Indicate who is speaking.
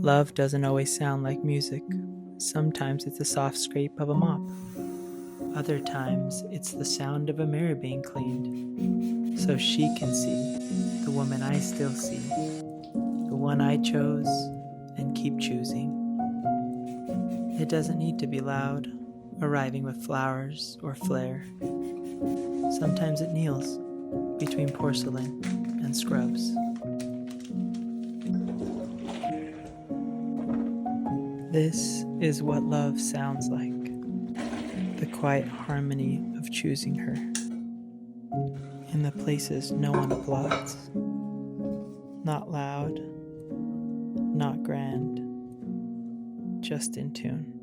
Speaker 1: Love doesn't always sound like music. Sometimes it's the soft scrape of a mop. Other times it's the sound of a mirror being cleaned, so she can see the woman I still see, the one I chose and keep choosing. It doesn't need to be loud, arriving with flowers or flair. Sometimes it kneels between porcelain and scrubs. This is what love sounds like, the quiet harmony of choosing her, in the places no one applauds. Not loud, not grand, just in tune.